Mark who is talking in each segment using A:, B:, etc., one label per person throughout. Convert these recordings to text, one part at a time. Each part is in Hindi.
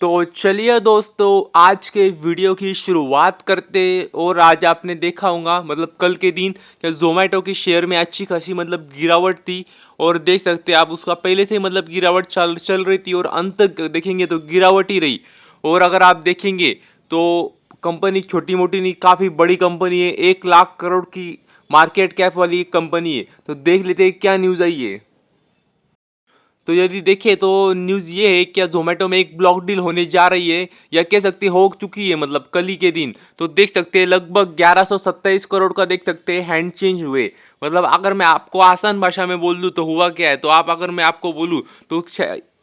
A: तो चलिए दोस्तों, आज के वीडियो की शुरुआत करते। और आज आपने देखा होगा मतलब कल के दिन क्या जोमेटो की शेयर में अच्छी खासी मतलब गिरावट थी। और देख सकते हैं आप उसका पहले से ही मतलब गिरावट चल चल रही थी और अंत तक देखेंगे तो गिरावट ही रही। और अगर आप देखेंगे तो कंपनी छोटी मोटी नहीं, काफ़ी बड़ी कंपनी है, 1 लाख करोड़ की मार्केट कैप वाली कंपनी है। तो देख लेते हैं क्या न्यूज़ आई है। तो यदि देखें तो न्यूज़ ये है क्या जोमेटो में एक ब्लॉक डील होने जा रही है, या कह सकते हो चुकी है मतलब कल ही के दिन। तो देख सकते हैं लगभग 1127 करोड़ का देख सकते हैं हैंड चेंज हुए। मतलब अगर मैं आपको आसान भाषा में बोल दूं तो हुआ क्या है, तो आप अगर मैं आपको बोलूं तो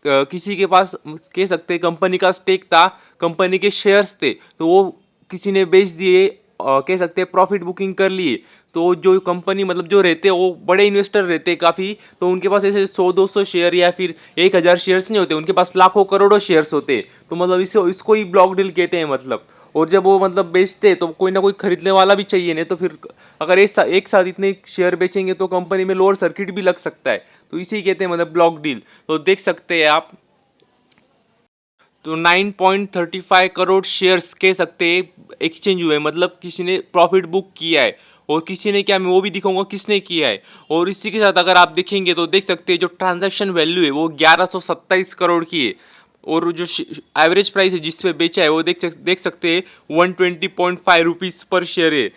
A: किसी के पास कह सकते हैं कंपनी का स्टेक था, कंपनी के शेयर्स थे, तो वो किसी ने बेच दिए, कह सकते हैं प्रॉफिट बुकिंग कर लिए। तो जो कंपनी मतलब जो रहते हैं वो बड़े इन्वेस्टर रहते हैं काफ़ी, तो उनके पास ऐसे 100-200 शेयर या फिर 1000 शेयर्स नहीं होते, उनके पास लाखों करोड़ों शेयर्स होते हैं। तो मतलब इसको इसको ही ब्लॉक डील कहते हैं मतलब। और जब वो मतलब बेचते हैं तो कोई ना कोई खरीदने वाला भी चाहिए, नहीं तो फिर अगर एक साथ इतने शेयर बेचेंगे तो कंपनी में लोअर सर्किट भी लग सकता है। तो इसी कहते हैं मतलब ब्लॉक डील। तो देख सकते हैं आप, तो 9.35 करोड़ शेयर्स कह सकते हैं एक्सचेंज हुए, मतलब किसी ने प्रॉफिट बुक किया है। और किसी ने क्या, मैं वो भी दिखाऊंगा किसने किया है। और इसी के साथ अगर आप देखेंगे तो देख सकते हैं जो ट्रांजैक्शन वैल्यू है वो 1127 करोड़ की है। और जो एवरेज प्राइस है जिस पे बेचा है वो देख सकते हैं 120.5 रुपीज़ पर शेयर है।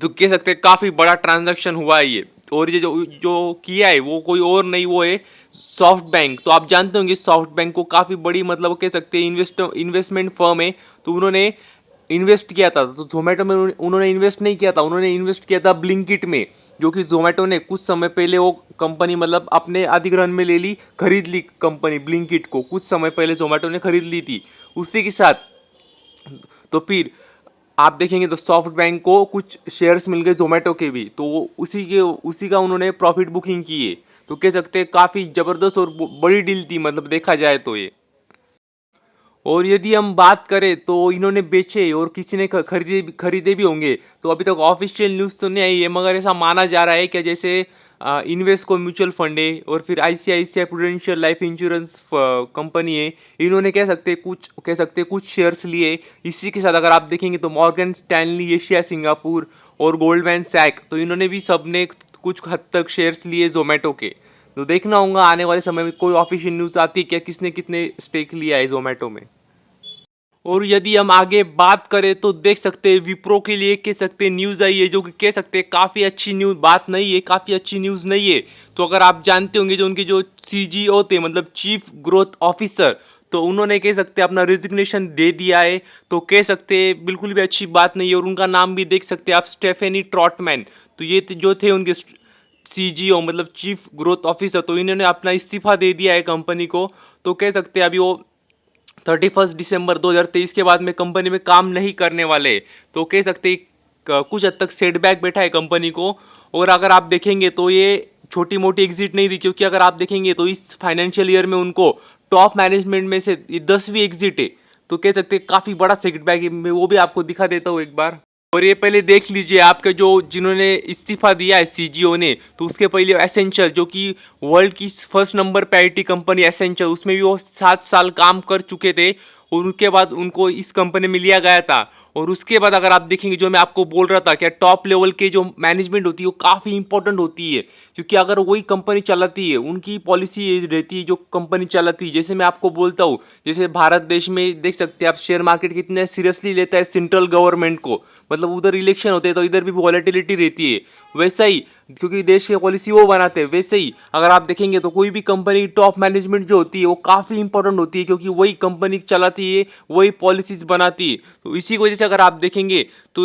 A: तो कह सकते हैं काफ़ी बड़ा ट्रांजैक्शन हुआ है ये। और ये जो जो किया है वो कोई और नहीं, वो है सॉफ्ट बैंक। तो आप जानते होंगे सॉफ्ट बैंक को, काफ़ी बड़ी मतलब कह सकते हैं इन्वेस्टमेंट फर्म है। तो उन्होंने इन्वेस्ट किया था, तो जोमेटो में उन्होंने इन्वेस्ट नहीं किया था, उन्होंने इन्वेस्ट किया था ब्लिंकिट में। जो कि जोमेटो ने कुछ समय पहले वो कंपनी मतलब अपने अधिग्रहण में ले ली, खरीद ली कंपनी ब्लिंकिट को, कुछ समय पहले जोमेटो ने खरीद ली थी उसी के साथ। तो फिर आप देखेंगे तो सॉफ्ट बैंक को कुछ शेयर्स मिल गए जोमेटो के भी, तो वो उसी का उन्होंने प्रॉफिट बुकिंग की है। तो कह सकते हैं काफ़ी ज़बरदस्त और बड़ी डील थी मतलब देखा जाए तो ये। और यदि हम बात करें तो इन्होंने बेचे और किसी ने खरीदे भी होंगे। तो अभी तक ऑफिशियल न्यूज़ तो नहीं आई है, मगर ऐसा माना जा रहा है कि जैसे इन्वेस्को म्यूचुअल फंड है और फिर ICICI prudential life insurance company है, इन्होंने कह सकते हैं कुछ शेयर्स लिए। इसी के साथ अगर आप देखेंगे तो मॉर्गन स्टैनली एशिया सिंगापुर और गोल्डमैन सैक, तो इन्होंने भी सबने कुछ हद तक शेयर्स लिए जोमेटो के। तो देखना होगा आने वाले समय में कोई ऑफिशियल न्यूज़ आती है क्या, किसने कितने स्टेक लिया है जोमेटो में। और यदि हम आगे बात करें तो देख सकते हैं विप्रो के लिए कह सकते हैं न्यूज़ आई है, जो कि कह सकते हैं काफ़ी अच्छी न्यूज़ बात नहीं है, काफ़ी अच्छी न्यूज़ नहीं है। तो अगर आप जानते होंगे जो उनके जो सीजीओ थे मतलब चीफ ग्रोथ ऑफिसर, तो उन्होंने कह सकते हैं अपना रिजिग्नेशन दे दिया है। तो कह सकते हैं बिल्कुल भी अच्छी बात नहीं है। और उनका नाम भी देख सकते हैं आप, स्टेफेनी ट्रॉटमैन। तो ये जो थे उनके सीजीओ मतलब चीफ ग्रोथ ऑफिसर, तो इन्होंने अपना इस्तीफा दे दिया है कंपनी को। तो कह सकते हैं अभी वो 31 दिसंबर 2023 के बाद में कंपनी में काम नहीं करने वाले। तो कह सकते हैं कुछ हद तक सेटबैक बैठा है कंपनी को। और अगर आप देखेंगे तो ये छोटी मोटी एग्जिट नहीं थी, क्योंकि अगर आप देखेंगे तो इस फाइनेंशियल ईयर में उनको टॉप मैनेजमेंट में से ये 10वीं एग्जिट है। तो कह सकते हैं काफ़ी बड़ा सेटबैक है, मैं वो भी आपको दिखा देता हूँ एक बार। और ये पहले देख लीजिए आपके जो जिन्होंने इस्तीफा दिया है सीजीओ ने, तो उसके पहले एसेंचर, जो कि वर्ल्ड की फर्स्ट नंबर पे आईटी कंपनी एसेंचर, उसमें भी वो 7 साल काम कर चुके थे। और उनके बाद उनको इस कंपनी में लिया गया था। और उसके बाद अगर आप देखेंगे जो मैं आपको बोल रहा था कि टॉप लेवल के जो मैनेजमेंट होती है वो काफ़ी इंपॉर्टेंट होती है। क्योंकि अगर वही कंपनी चलाती है, उनकी पॉलिसी रहती है जो कंपनी चलाती है। जैसे मैं आपको बोलता हूँ, जैसे भारत देश में देख सकते हैं आप शेयर मार्केट कितने सीरियसली लेता है सेंट्रल गवर्नमेंट को, मतलब उधर इलेक्शन होते हैं तो इधर भी वॉलेटिलिटी रहती है। वैसा ही क्योंकि देश की पॉलिसी वो बनाते हैं, वैसे ही अगर आप देखेंगे तो कोई भी कंपनी टॉप मैनेजमेंट जो होती है वो काफ़ी इंपॉर्टेंट होती है, क्योंकि वही कंपनी चलाती है, वही पॉलिसीज बनाती है। तो इसी की वजह से अगर आप देखेंगे तो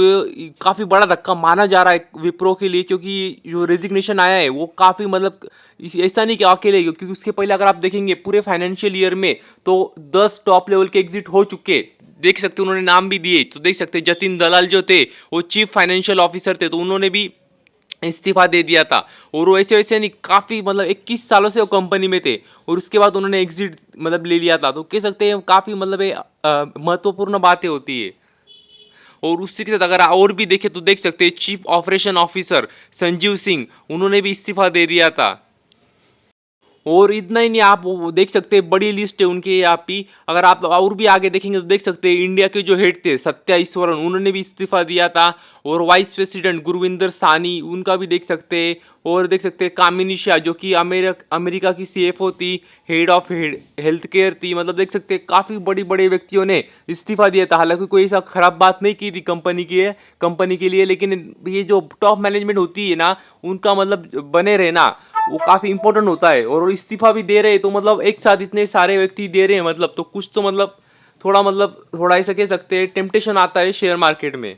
A: काफ़ी बड़ा धक्का माना जा रहा है विप्रो के लिए, क्योंकि जो रेजिग्नेशन आया है वो काफ़ी मतलब ऐसा नहीं कि अकेले, क्योंकि उसके पहले अगर आप देखेंगे पूरे फाइनेंशियल ईयर में तो 10 टॉप लेवल के एग्जिट हो चुके। देख सकते हैं उन्होंने नाम भी दिए, तो देख सकते हैं जतिन दलाल जो थे वो चीफ फाइनेंशियल ऑफिसर थे, तो उन्होंने भी इस्तीफा दे दिया था। और वो ऐसे वैसे नहीं, काफ़ी मतलब 21 सालों से वो कंपनी में थे। और उसके बाद उन्होंने एग्जिट मतलब ले लिया था। तो कह सकते हैं काफ़ी मतलब ये महत्वपूर्ण बातें होती है। और उसी के साथ अगर और भी देखें तो देख सकते हैं chief operation officer Sanjeev Singh, उन्होंने भी इस्तीफा दे दिया था। और इतना ही नहीं, आप वो देख सकते हैं बड़ी लिस्ट है उनके यहाँ पे। अगर आप और भी आगे देखेंगे तो देख सकते हैं इंडिया के जो हेड थे सत्या ईश्वरन, उन्होंने भी इस्तीफा दिया था। और वाइस प्रेसिडेंट गुरविंदर सानी, उनका भी देख सकते हैं। और देख सकते हैं कामिनी शाह जो कि अमेरिका की सीएफओ थी, हेड ऑफ हेल्थ केयर थी। मतलब देख सकते हैं काफ़ी बड़ी बड़े व्यक्तियों ने इस्तीफा दिया था। हालांकि कोई ऐसा खराब बात नहीं की थी कंपनी के लिए, लेकिन ये जो टॉप मैनेजमेंट होती है ना, उनका मतलब बने रहना वो काफी इंपॉर्टेंट होता है। और इस्तीफा भी दे रहे हैं तो मतलब एक साथ इतने सारे व्यक्ति दे रहे हैं, मतलब तो कुछ तो मतलब थोड़ा ऐसा कह सकते हैं टेम्पटेशन आता है शेयर मार्केट में।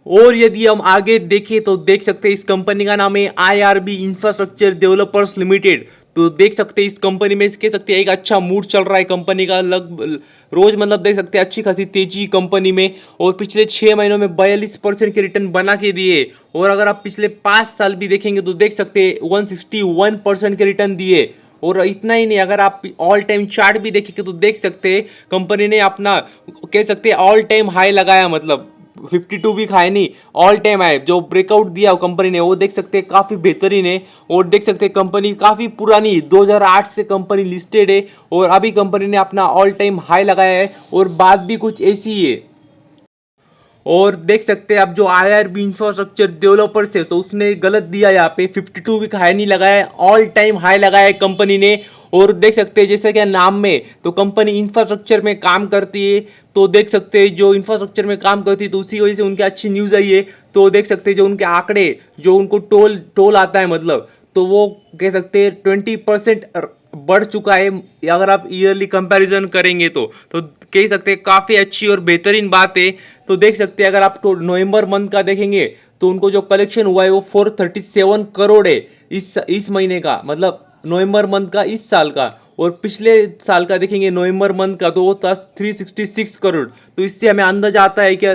A: और यदि हम आगे देखें तो देख सकते हैं इस कंपनी का नाम है आईआरबी इंफ्रास्ट्रक्चर डेवलपर्स लिमिटेड। तो देख सकते हैं इस कंपनी में कह सकते हैं एक अच्छा मूड चल रहा है कंपनी का, रोज मतलब देख सकते हैं अच्छी खासी तेजी कंपनी में। और पिछले 6 महीनों में 42% के रिटर्न बना के दिए। और अगर आप पिछले 5 साल भी देखेंगे तो देख सकते हैं 161% के रिटर्न दिए। और इतना ही नहीं, अगर आप ऑल टाइम चार्ट भी देखेंगे तो देख सकते हैं कंपनी ने अपना कह सकते हैं ऑल टाइम हाई लगाया, मतलब 52 वीक हाई नहीं, ऑल टाइम हाई जो ब्रेकआउट दिया कंपनी ने, वो देख सकते हैं काफ़ी बेहतरीन है। और देख सकते हैं कंपनी काफ़ी पुरानी 2008 से कंपनी लिस्टेड है और अभी कंपनी ने अपना ऑल टाइम हाई लगाया है। और बात भी कुछ ऐसी है। और देख सकते हैं अब जो आईआरबी इंफ्रास्ट्रक्चर डेवलपर्स है तो उसने गलत दिया, यहाँ पे 52 वीक हाई नहीं लगाया है, ऑल टाइम हाई लगाया है कंपनी ने। और देख सकते हैं जैसे कि नाम में तो कंपनी इंफ्रास्ट्रक्चर में काम करती है, तो देख सकते हैं जो इंफ्रास्ट्रक्चर में काम करती है तो उसी वजह से उनकी अच्छी न्यूज़ आई है। तो देख सकते हैं जो उनके आंकड़े, जो उनको टोल आता है मतलब, तो वो कह सकते हैं 20% बढ़ चुका है। अगर आप ईयरली कंपैरिजन करेंगे तो कह सकते हैं काफ़ी अच्छी और बेहतरीन बात है। तो देख सकते हैं अगर आप तो नवंबर मंथ का देखेंगे तो उनको जो कलेक्शन हुआ है वो 437 करोड़ है इस महीने का, मतलब नवंबर मंथ का इस साल का। और पिछले साल का देखेंगे नवंबर मंथ का तो वो था 366 करोड़। तो इससे हमें अंदाजा आता है कि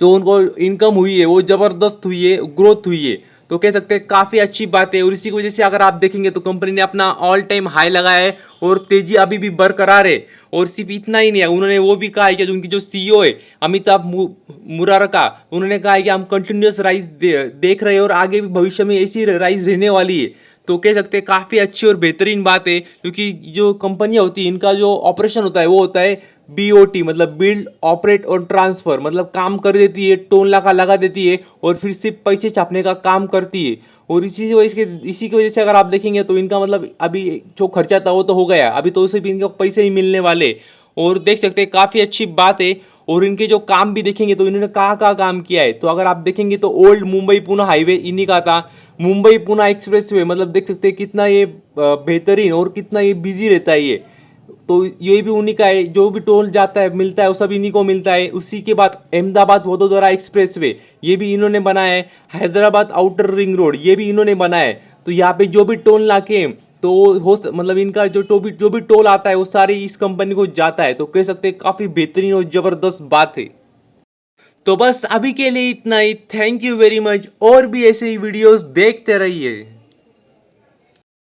A: जो उनको इनकम हुई है वो ज़बरदस्त हुई है, ग्रोथ हुई है। तो कह सकते हैं काफ़ी अच्छी बात है। और इसी की वजह से अगर आप देखेंगे तो कंपनी ने अपना ऑल टाइम हाई लगाया है और तेजी अभी भी बरकरार है। और सिर्फ इतना ही नहीं है, उन्होंने वो भी कहा है कि उनकी जो सीईओ है अमिताभ मुरारका, उन्होंने कहा है कि हम कंटिन्यूस राइज देख रहे हैं और आगे भी भविष्य में ऐसी राइज रहने वाली है। तो कह सकते हैं काफ़ी अच्छी और बेहतरीन बात है, क्योंकि जो कंपनियां होती हैं इनका जो ऑपरेशन होता है वो होता है बीओटी, मतलब बिल्ड ऑपरेट और ट्रांसफर, मतलब काम कर देती है, टोन लगा देती है और फिर सिर्फ पैसे छापने का काम करती है। और इसी की वजह से अगर आप देखेंगे तो इनका मतलब अभी जो खर्चा था वो तो हो गया, अभी तो उसे भी इनके पैसे ही मिलने वाले। और देख सकते हैं काफ़ी अच्छी बात है। और इनके जो काम भी देखेंगे तो इन्होंने कहाँ काम किया है, तो अगर आप देखेंगे तो ओल्ड मुंबई पुणे हाईवे इन्हीं का था। मुंबई पुणे एक्सप्रेस वे, मतलब देख सकते हैं कितना ये बेहतरीन और कितना ये बिजी रहता है ये। तो ये भी उन्हीं का है, जो भी टोल जाता है मिलता है वो सब इन्हीं को मिलता है। उसी के बाद अहमदाबाद वडोदरा एक्सप्रेस वे, ये भी इन्होंने बनाया है। हैदराबाद आउटर रिंग रोड, ये भी इन्होंने बनाया है। तो यहाँ पे जो भी टोल नाके तो मतलब इनका जो भी टोल आता है वो सारी इस कंपनी को जाता है। तो कह सकते हैं काफ़ी बेहतरीन और ज़बरदस्त बात है। तो बस अभी के लिए इतना ही। Thank you very much. और भी ऐसे ही वीडियोस देखते रहिए।